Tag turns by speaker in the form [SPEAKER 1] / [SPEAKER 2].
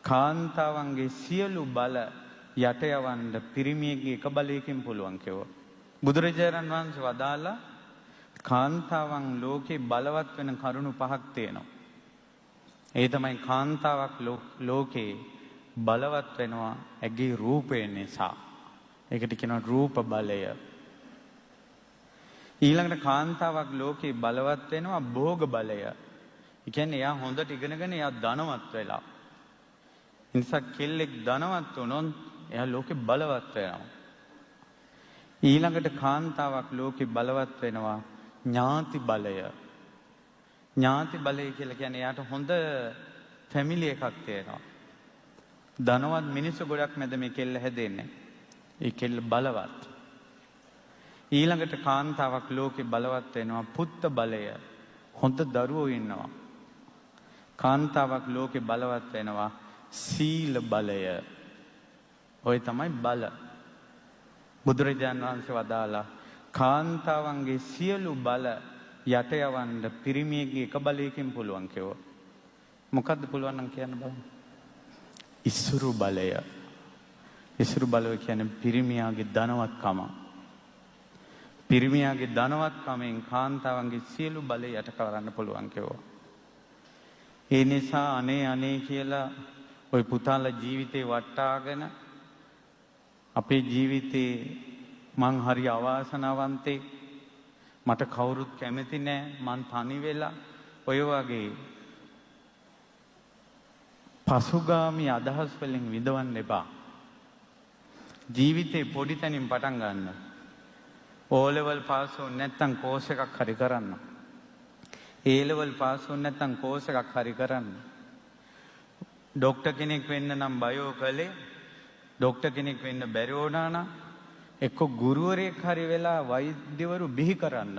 [SPEAKER 1] කාන්තාවන්ගේ සියලු බල යට යවන්න පිරිමියෙක්ගේ එක බලයකින් පුළුවන් කිව්වා. බුදුරජාණන් වහන්සේ වදාලා කාන්තාවන් ලෝකේ බලවත් වෙන කරුණු පහක් තියෙනවා. ඒ තමයි කාන්තාවක් ලෝකේ බලවත් වෙනවා ඇගේ රූපය නිසා. ඒකට කියනවා රූප බලය. ඊළඟට කාන්තාවක් ලෝකේ බලවත් වෙනවා භෝග බලය. ඒ කියන්නේ එයා හොඳට ඉගෙනගෙන එයා ධනවත් වෙලා. ඒ නිසා කෙල්ලෙක් ධනවත් වුණොත් එයා ලෝකේ බලවත් වෙනවා. ඊළඟට කාන්තාවක් ලෝකේ බලවත් වෙනවා ඥාති බලය. ඥාති බලය කියලා කියන්නේ එයාට හොඳ ෆැමිලි එකක් තියෙනවා. ධනවත් මිනිස්සු ගොඩක් මැද මේ කෙල්ල හැදෙන්නේ. ඒ කෙල්ල බලවත්. ඊළඟට කාන්තාවක් ලෝකේ බලවත් වෙනවා පුත්ත බලය. හොඳ දරුවෝ ඉන්නවා. කාන්තාවක් ලෝකේ බලවත් වෙනවා සීල බලය. ඔය තමයි බල. බුදුරජාණන් වහන්සේ වදාලා කාන්තාවන්ගේ සියලු බල යට යවන්න පිරිමියෙක්ගේ එක බලයකින් පුළුවන් කිව්වා. මොකද්ද පුළුවන් නම් කියන්න බලන්න. ඉසුරු බලය. ඉසුරු බලය කියන්නේ පිරිමියාගේ ධනවත්කම. පිරිමියාගේ ධනවත්කමෙන් කාන්තාවන්ගේ සියලු බලය යට කරන්න පුළුවන් කිව්වා. ඒ නිසා අනේ කියලා ওই පුතාලා ජීවිතේ වටාගෙන අපේ ජීවිතේ මං හරි අවාසනාවන්තේ මට කවුරුත් කැමති නෑ මං තනි වෙලා ඔය වගේ පසුගාමී අදහස් වලින් විඳවන්න එපා. ජීවිතේ පොඩි තැනින් පටන් ගන්න. O level පාස් වුනේ නැත්නම් කෝස් එකක් හරි කරන්න. A level පාස් වුනේ නැත්නම් කෝස් එකක් හරි කරන්න. ડોක්ටර් කෙනෙක් වෙන්න නම් බයෝ කළේ. ડોක්ටර් කෙනෙක් වෙන්න බැරි වුණා නම් එක්ක ගුරුවරයෙක් හරි වෙලා වෛද්‍යවරු බිහි කරන්න.